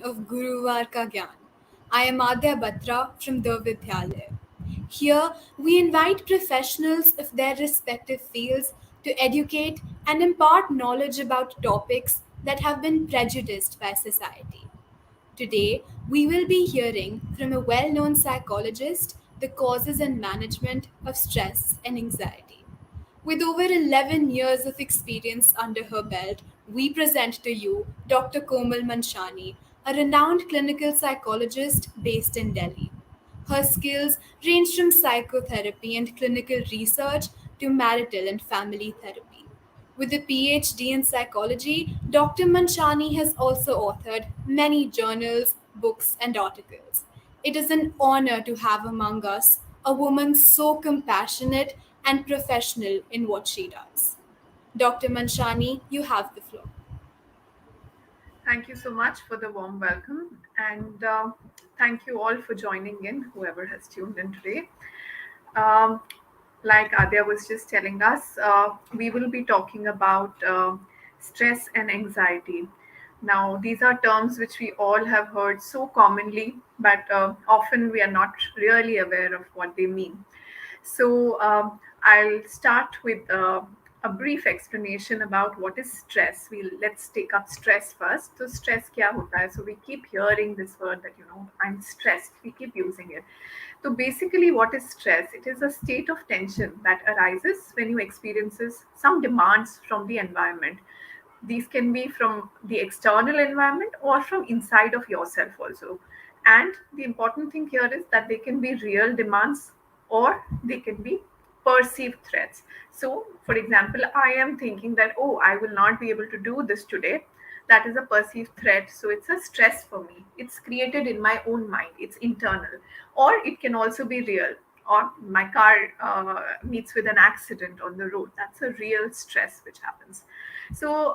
of Guruvar ka Gyaan. I am Adya Batra from the Vidyalaya. Here, we invite professionals of their respective fields to educate and impart knowledge about topics that have been prejudiced by society. Today, we will be hearing from a well known psychologist the causes and management of stress and anxiety. With over 11 years of experience under her belt, we present to you Dr. Komal Manshani, a renowned clinical psychologist based in Delhi. Her skills range from psychotherapy and clinical research to marital and family therapy. With a PhD in psychology, Dr. Manchani has also authored many journals, books, and articles. It is an honor to have among us a woman so compassionate and professional in what she does. Dr. Manchani, you have the floor. Thank you so much for the warm welcome, and thank you all for joining in, whoever has tuned in today. Um, like Adya was just telling us, we will be talking about stress and anxiety. Now, these are terms which we all have heard so commonly, but often we are not really aware of what they mean. So I'll start with a brief explanation about what is stress. Let's take up stress first. So stress kya hota hai? So we keep hearing this word that I'm stressed. We keep using it. So basically, what is stress? It is a state of tension that arises when you experiences some demands from the environment. These can be from the external environment or from inside of yourself also. And the important thing here is that they can be real demands or they can be perceived threats. So for example, I am thinking that, oh, I will not be able to do this today. That is a perceived threat, so it's a stress for me. It's created in my own mind, it's internal. Or it can also be real, or my car meets with an accident on the road. That's a real stress which happens. So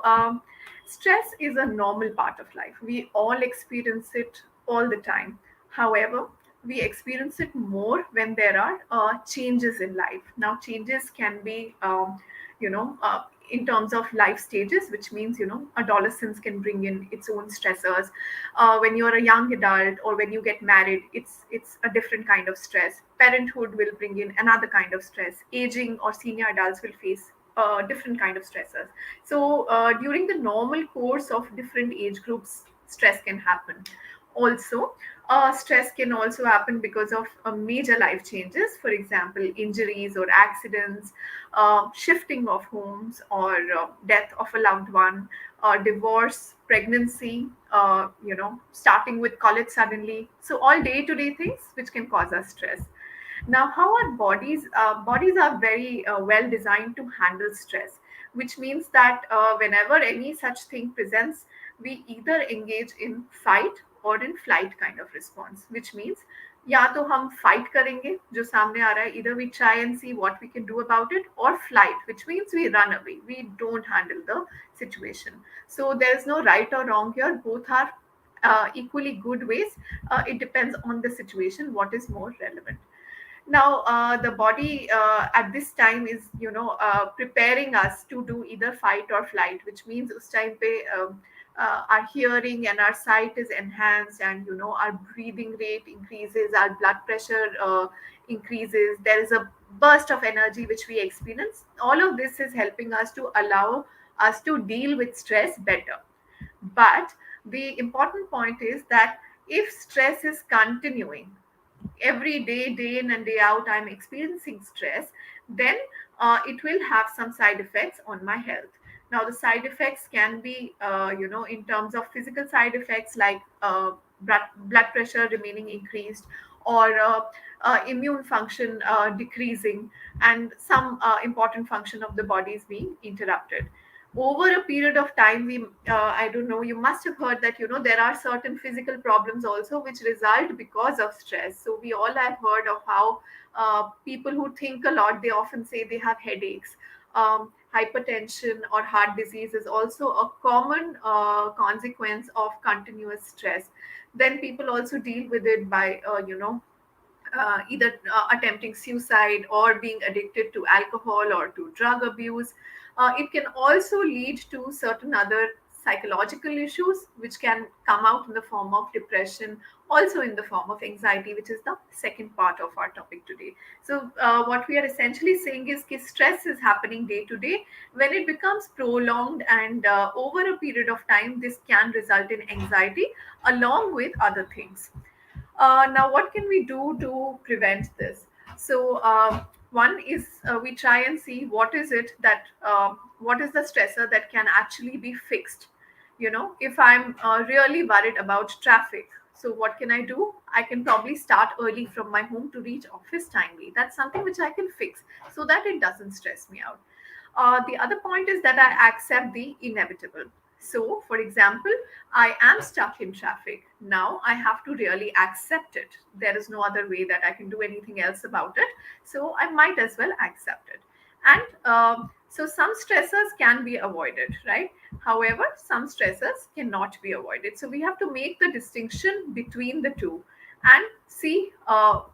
stress is a normal part of life. We all experience it all the time. However, we experience it more when there are changes in life. Now changes can be you know uh, in terms of life stages, which means adolescence can bring in its own stressors. When you're a young adult or when you get married, it's a different kind of stress. Parenthood will bring in another kind of stress. Aging or senior adults will face different kind of stressors. So during the normal course of different age groups, stress can happen. Also, stress can also happen because of major life changes, for example, injuries or accidents, shifting of homes, or death of a loved one, divorce, pregnancy, starting with college suddenly. So all day-to-day things which can cause us stress. Now, how our bodies are very well designed to handle stress, which means that whenever any such thing presents, we either engage in fight or in flight kind of response, which means या तो हम fight करेंगे जो सामने आ रहा है, either we try and see what we can do about it, or flight, which means we run away, we don't handle the situation. So there is no right or wrong here, both are equally good ways. It depends on the situation, what is more relevant. Now the body at this time is preparing us to do either fight or flight, which means us time pe our hearing and our sight is enhanced, and our breathing rate increases, our blood pressure increases, there is a burst of energy which we experience. All of this is helping us to allow us to deal with stress better. But the important point is that if stress is continuing every day, day in and day out, I'm experiencing stress, then it will have some side effects on my health. Now the side effects can be in terms of physical side effects, like blood pressure remaining increased, or immune function decreasing, and some important function of the body is being interrupted over a period of time. We I don't know, you must have heard that there are certain physical problems also which result because of stress. So we all have heard of how people who think a lot, they often say they have headaches. Hypertension or heart disease is also a common consequence of continuous stress. Then people also deal with it by either attempting suicide or being addicted to alcohol or to drug abuse. It can also lead to certain other psychological issues which can come out in the form of depression, also in the form of anxiety, which is the second part of our topic today. So what we are essentially saying is that stress is happening day to day. When it becomes prolonged and over a period of time, this can result in anxiety along with other things. Now, what can we do to prevent this? So, one is we try and see what is the stressor that can actually be fixed. If I'm really worried about traffic, so what can I do? I can probably start early from my home to reach office timely. That's something which I can fix so that it doesn't stress me out. The other point is that I accept the inevitable. So, for example, I am stuck in traffic. Now I have to really accept it. There is no other way that I can do anything else about it. So, I might as well accept it. And so, some stressors can be avoided, right? However, some stressors cannot be avoided. So, we have to make the distinction between the two and see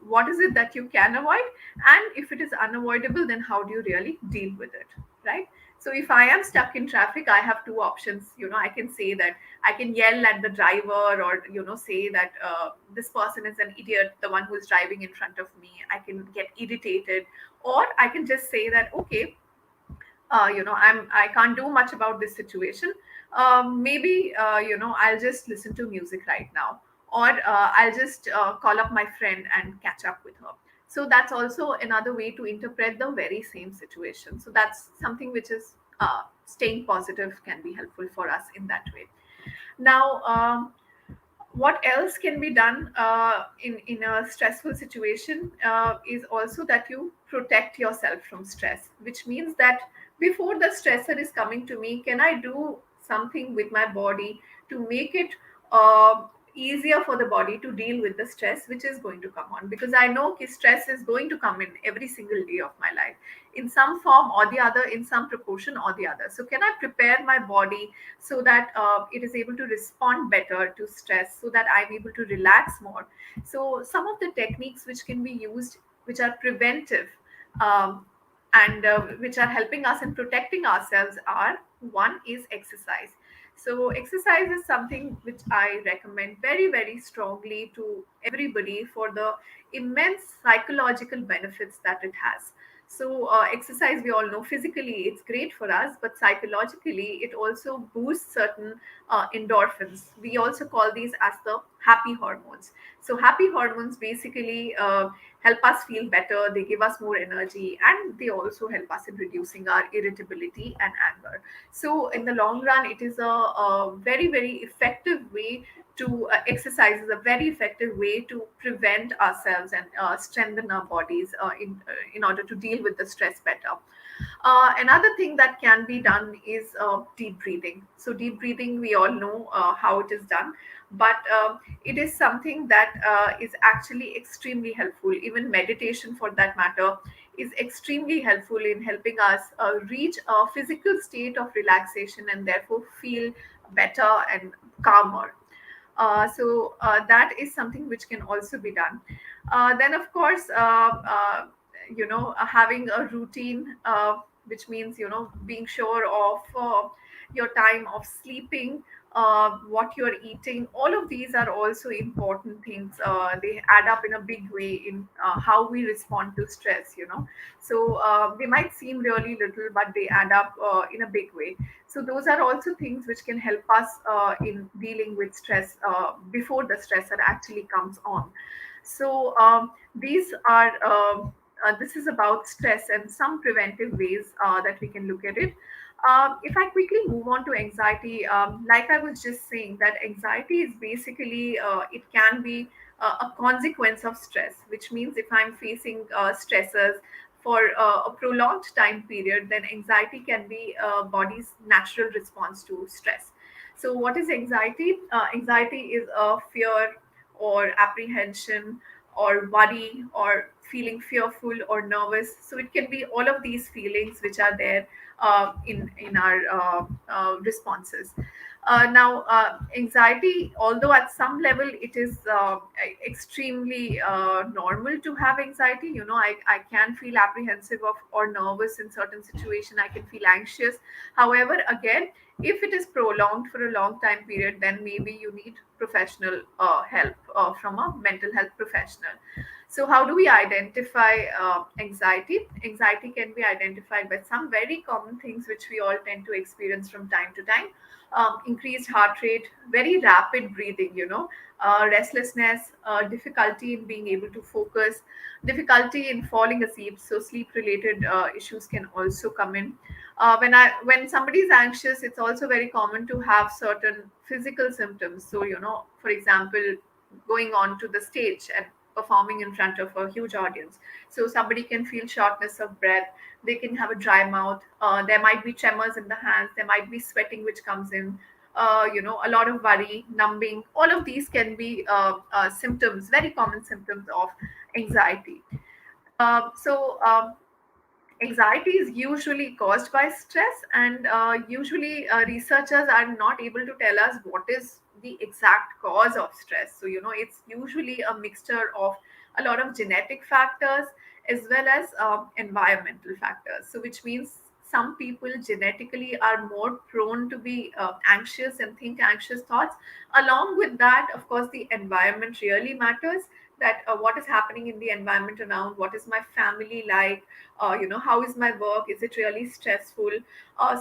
what is it that you can avoid, and if it is unavoidable, then how do you really deal with it, right? So if I am stuck in traffic, I have two options. I can say that I can yell at the driver, or say that this person is an idiot, the one who is driving in front of me. I can get irritated, or I can just say that, okay, I can't do much about this situation. Maybe I'll just listen to music right now, or I'll just call up my friend and catch up with her. So that's also another way to interpret the very same situation. So that's something which is staying positive can be helpful for us in that way. Now, what else can be done in a stressful situation is also that you protect yourself from stress, which means that before the stressor is coming to me, can I do something with my body to make it uh, easier for the body to deal with the stress which is going to come on? Because I know stress is going to come in every single day of my life in some form or the other, in some proportion or the other. So can I prepare my body so that it is able to respond better to stress, so that I'm able to relax more? So some of the techniques which can be used, which are preventive, um, and which are helping us in protecting ourselves, are: one is exercise. So exercise is something which I recommend very, very strongly to everybody for the immense psychological benefits that it has. So, exercise, we all know, physically it's great for us, but psychologically it also boosts certain endorphins. We also call these as the happy hormones. So, happy hormones basically help us feel better, they give us more energy, and they also help us in reducing our irritability and anger. So, in the long run, it is a very, very effective way to exercise, is a very effective way to prevent ourselves and strengthen our bodies in order to deal with the stress better. Another thing that can be done is deep breathing. So, deep breathing, we all know how it is done, but it is something that is actually extremely helpful. Even meditation, for that matter, is extremely helpful in helping us reach a physical state of relaxation and therefore feel better and calmer. So that is something which can also be done. Then, of course, having a routine, which means being sure of your time of sleeping, what you're eating. All of these are also important things. They add up in a big way in how we respond to stress. So they might seem really little, but they add up in a big way. So those are also things which can help us in dealing with stress before the stressor actually comes on. So these are this is about stress and some preventive ways that we can look at it. If I quickly move on to anxiety, like I was just saying, that anxiety is basically it can be a consequence of stress, which means if I'm facing stressors for a prolonged time period, then anxiety can be body's natural response to stress. So, what is anxiety? Anxiety is a fear or apprehension or worry or feeling fearful or nervous. So, it can be all of these feelings which are there in our responses. Now, anxiety, although at some level it is extremely normal to have anxiety, I can feel apprehensive of or nervous in certain situation. I can feel anxious. However, again, if it is prolonged for a long time period, then maybe you need professional help from a mental health professional. So, how do we identify anxiety? Anxiety can be identified by some very common things which we all tend to experience from time to time. Increased heart rate, very rapid breathing, restlessness, difficulty in being able to focus, difficulty in falling asleep. So, sleep related issues can also come in. When somebody is anxious, it's also very common to have certain physical symptoms. So, for example, going on to the stage and performing in front of a huge audience. So somebody can feel shortness of breath, they can have a dry mouth, there might be tremors in the hands, there might be sweating which comes in, a lot of worry, numbing. All of these can be symptoms, very common symptoms of anxiety. So anxiety is usually caused by stress, and usually researchers are not able to tell us what is the exact cause of stress. So it's usually a mixture of a lot of genetic factors as well as environmental factors, so which means some people genetically are more prone to be anxious and think anxious thoughts. Along with that, of course, the environment really matters, that what is happening in the environment around, what is my family like, how is my work, is it really stressful.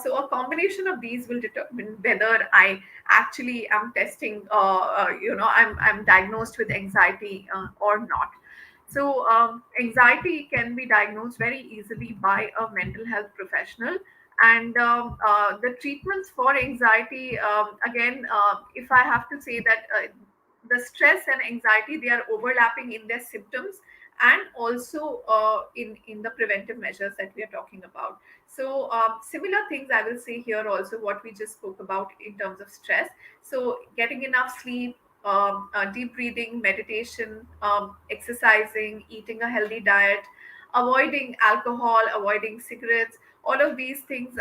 So a combination of these will determine whether I actually am testing, I'm diagnosed with anxiety or not. So anxiety can be diagnosed very easily by a mental health professional. And the treatments for anxiety, again, if I have to say that the stress and anxiety, they are overlapping in their symptoms, and also in the preventive measures that we are talking about. So similar things I will say here also, what we just spoke about in terms of stress. So getting enough sleep, deep breathing, meditation, exercising, eating a healthy diet, avoiding alcohol, avoiding cigarettes, all of these things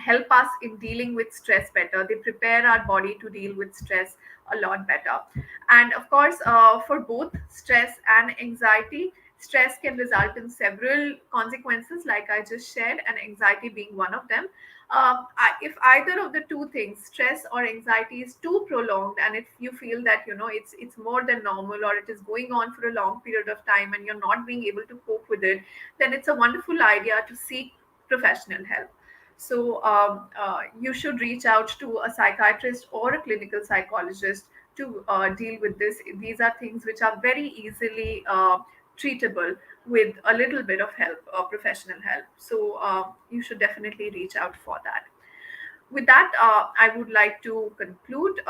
help us in dealing with stress better. They prepare our body to deal with stress a lot better. And of course, for both stress and anxiety, stress can result in several consequences, like I just shared, and anxiety being one of them. If either of the two things, stress or anxiety, is too prolonged, and if you feel that it's more than normal, or it is going on for a long period of time and you're not being able to cope with it, then it's a wonderful idea to seek professional help. So you should reach out to a psychiatrist or a clinical psychologist to deal with this. These are things which are very easily treatable with a little bit of help, professional help. So you should definitely reach out for that. With that, I would like to conclude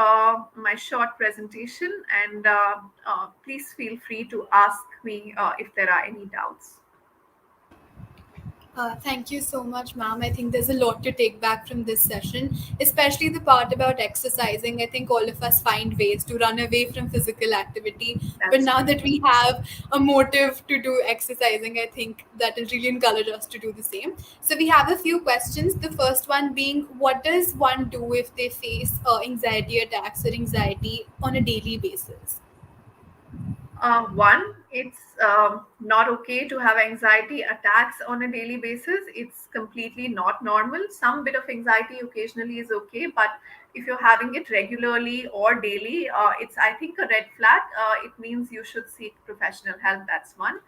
my short presentation, and please feel free to ask me if there are any doubts. Thank you so much, ma'am. I think there's a lot to take back from this session, especially the part about exercising. I think all of us find ways to run away from physical activity. But That's now right. that we have a motive to do exercising, I think that will really encourage us to do the same. So, we have a few questions. The first one being, what does one do if they face anxiety attacks or anxiety on a daily basis? One, it's not okay to have anxiety attacks on a daily basis. It's completely not normal. Some bit of anxiety occasionally is okay, but if you're having it regularly or daily, it's, I think, a red flag. It means you should seek professional help. That's one.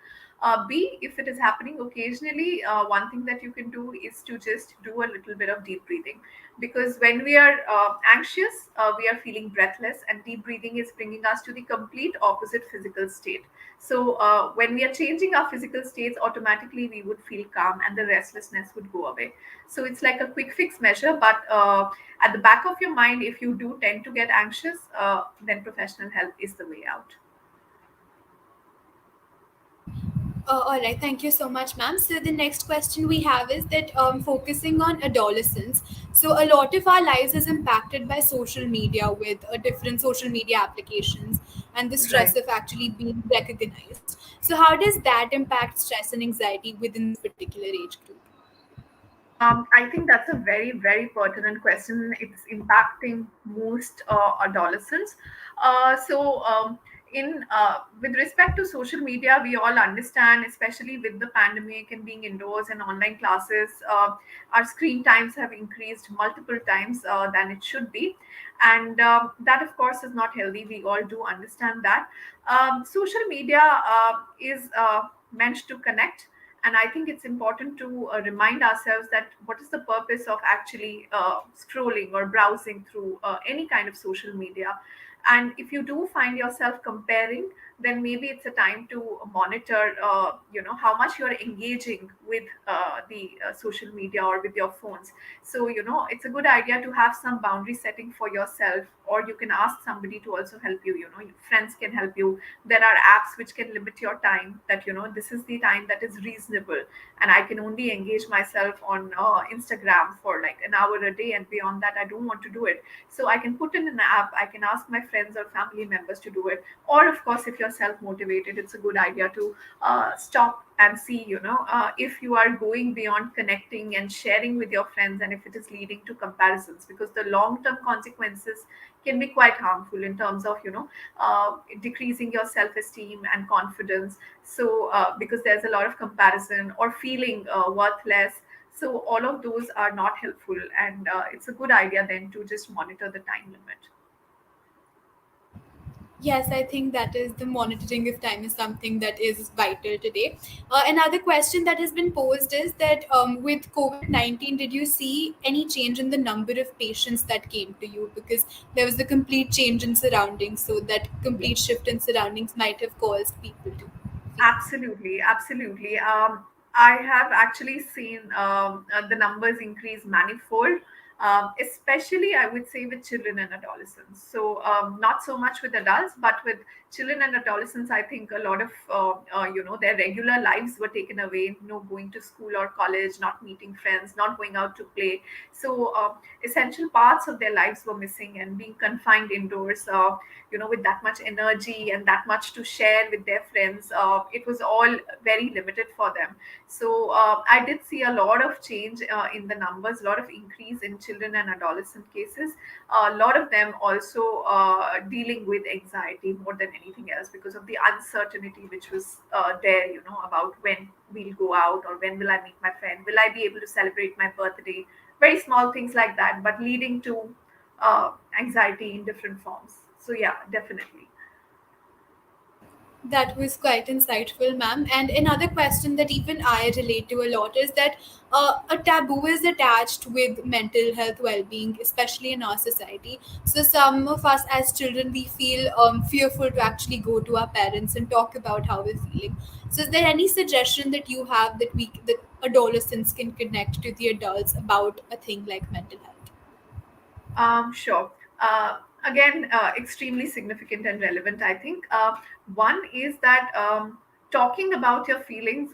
B, if it is happening occasionally, one thing that you can do is to just do a little bit of deep breathing, because when we are anxious, we are feeling breathless, and deep breathing is bringing us to the complete opposite physical state. So when we are changing our physical states, automatically we would feel calm and the restlessness would go away. So it's like a quick fix measure, but at the back of your mind, if you do tend to get anxious, then professional help is the way out. All right, thank you so much, ma'am. So the next question we have is that focusing on adolescence. So a lot of our lives is impacted by social media with different social media applications and the stress Right. of actually being recognized. So how does that impact stress and anxiety within this particular age group? I think that's a very, very pertinent question. It's impacting most adolescents. With respect to social media, we all understand, especially with the pandemic and being indoors and online classes, our screen times have increased multiple times than it should be, and that, of course, is not healthy. We all do understand that. Social media is meant to connect, and I think it's important to remind ourselves that what is the purpose of actually scrolling or browsing through any kind of social media. And if you do find yourself comparing, then maybe it's a time to monitor how much you're engaging with the social media or with your phones. So it's a good idea to have some boundary setting for yourself, or you can ask somebody to also help you. Your friends can help you. There are apps which can limit your time, that this is the time that is reasonable, and I can only engage myself on Instagram for like an hour a day, and beyond that I don't want to do it. So I can put in an app, I can ask my friends or family members to do it. Or of course, if you're self motivated, it's a good idea to stop and see, if you are going beyond connecting and sharing with your friends, and if it is leading to comparisons, because the long term consequences can be quite harmful in terms of decreasing your self esteem and confidence. So because there's a lot of comparison or feeling worthless, so all of those are not helpful, and it's a good idea then to just monitor the time limit. Yes, I think that is the monitoring of time is something that is vital today. Another question that has been posed is that with COVID-19, did you see any change in the number of patients that came to you? Because there was a complete change in surroundings, so that complete shift in surroundings might have caused people to feel. Absolutely, absolutely. I have actually seen the numbers increase manifold, especially I would say with children and adolescents. So not so much with adults, but with children and adolescents, I think a lot of their regular lives were taken away. No going to school or college, not meeting friends, not going out to play. So essential parts of their lives were missing, and being confined indoors. With that much energy and that much to share with their friends, it was all very limited for them. So I did see a lot of change in the numbers, a lot of increase in children and adolescent cases. A lot of them also dealing with anxiety more than anything else, because of the uncertainty which was there, about when we'll go out, or when will I meet my friend, will I be able to celebrate my birthday. Very small things like that, but leading to anxiety in different forms. So yeah, definitely. That was quite insightful, ma'am. And another question that even I relate to a lot is that a taboo is attached with mental health well being, especially in our society. So, some of us as children, we feel fearful to actually go to our parents and talk about how we're feeling. So, is there any suggestion that you have that adolescents can connect to the adults about a thing like mental health? Sure. Again, extremely significant and relevant, I think. One is that talking about your feelings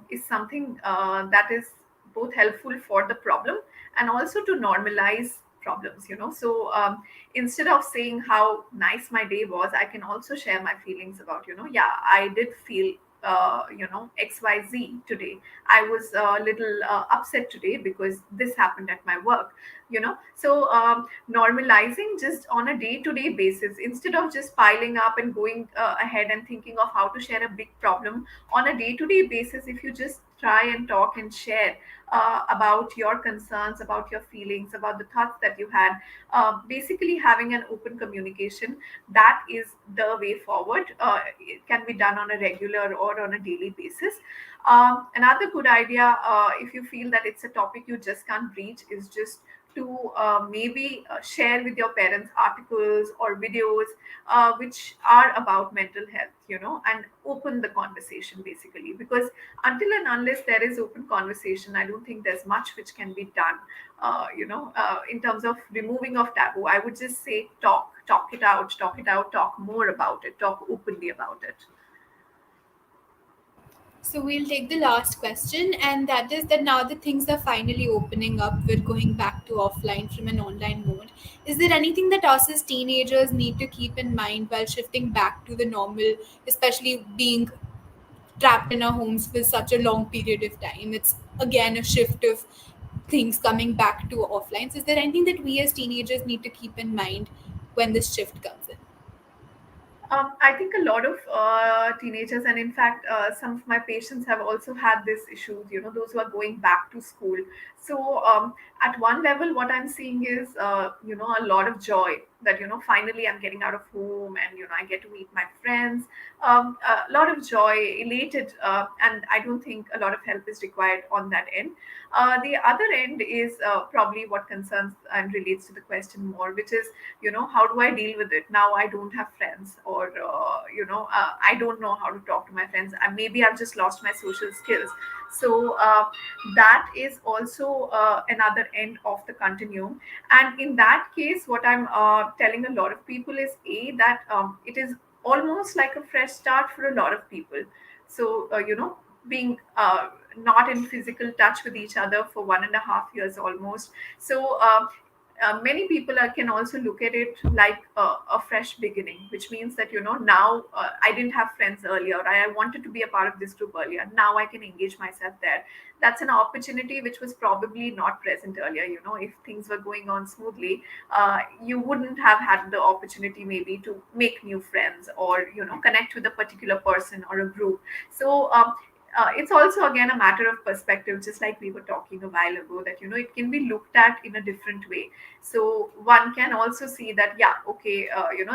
is something that is both helpful for the problem and also to normalize problems. So instead of saying how nice my day was, I can also share my feelings about, yeah, I did feel XYZ today. I was a little upset today because this happened at my work. So normalizing just on a day-to-day basis, instead of just piling up and going ahead and thinking of how to share a big problem. On a day-to-day basis, if you just try and talk and share about your concerns, about your feelings, about the thoughts that you had, basically having an open communication, that is the way forward. It can be done on a regular or on a daily basis. Another good idea, if you feel that it's a topic you just can't reach, is just to maybe share with your parents articles or videos which are about mental health, and open the conversation basically. Because until and unless there is open conversation, I don't think there's much which can be done. In terms of removing of taboo, I would just say talk it out, talk more about it, talk openly about it. So we'll take the last question, and that is that now that things are finally opening up, we're going back to offline from an online mode. Is there anything that us as teenagers need to keep in mind while shifting back to the normal, especially being trapped in our homes for such a long period of time? It's again a shift of things coming back to offline. So is there anything that we as teenagers need to keep in mind when this shift comes in? I think a lot of teenagers, and in fact, some of my patients have also had these issues, those who are going back to school. So, at one level, what I'm seeing is, a lot of joy that, finally I'm getting out of home and, I get to meet my friends. A lot of joy, elated, and I don't think a lot of help is required on that end. The other end is probably what concerns and relates to the question more, which is, how do I deal with it now? I don't have friends, or I don't know how to talk to my friends. Maybe I've just lost my social skills. So that is also another end of the continuum. And in that case, what I'm telling a lot of people is that it is almost like a fresh start for a lot of people. So being not in physical touch with each other for 1.5 years almost. So many people can also look at it like a fresh beginning, which means that now I didn't have friends earlier, I wanted to be a part of this group earlier, now I can engage myself there. That's an opportunity which was probably not present earlier. If things were going on smoothly, you wouldn't have had the opportunity maybe to make new friends, or connect with a particular person or a group. So it's also again a matter of perspective, just like we were talking a while ago, that it can be looked at in a different way. So one can also see that, yeah, okay,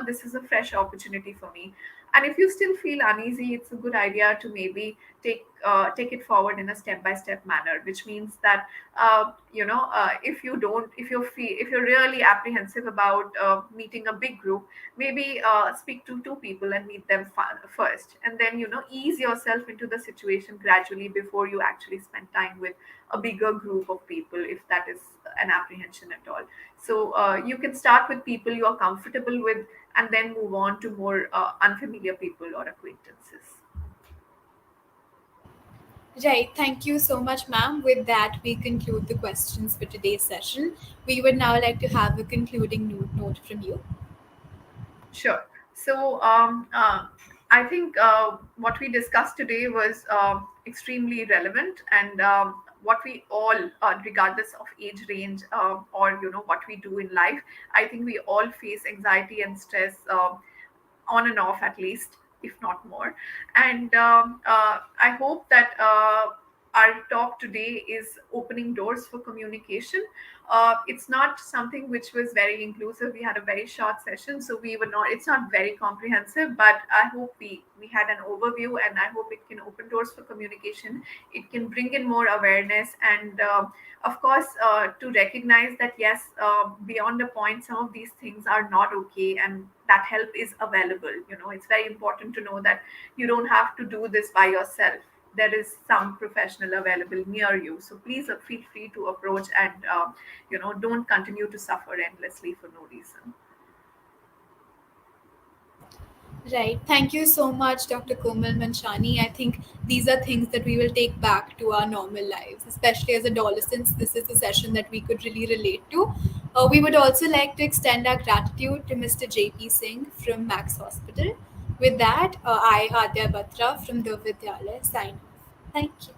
this is a fresh opportunity for me. And if you still feel uneasy, it's a good idea to maybe take it forward in a step by step manner, which means that if you're really apprehensive about meeting a big group, maybe speak to two people and meet them first, and then ease yourself into the situation gradually before you actually spend time with a bigger group of people, if that is an apprehension at all. So you can start with people you are comfortable with, and then move on to more unfamiliar people or acquaintances. Right. Thank you so much, ma'am. With that, we conclude the questions for today's session. We would now like to have a concluding note from you. Sure. So I think what we discussed today was extremely relevant, and what we all, regardless of age range, or what we do in life, I think we all face anxiety and stress, on and off at least, if not more. And I hope that our talk today is opening doors for communication. It's not something which was very inclusive. We had a very short session, so we were not. It's not very comprehensive, but I hope we had an overview, and I hope it can open doors for communication. It can bring in more awareness, and of course, to recognize that yes, beyond a point, some of these things are not okay, and that help is available. It's very important to know that you don't have to do this by yourself. There is some professional available near you, so please feel free to approach, and don't continue to suffer endlessly for no reason. Right. Thank you so much, Dr. Komal Manchani. I think these are things that we will take back to our normal lives, especially as adolescents. This is a session that we could really relate to. We would also like to extend our gratitude to Mr. JP Singh from Max Hospital. With that, I, Adya Batra from the Vidyalaya, sign off. Thank you.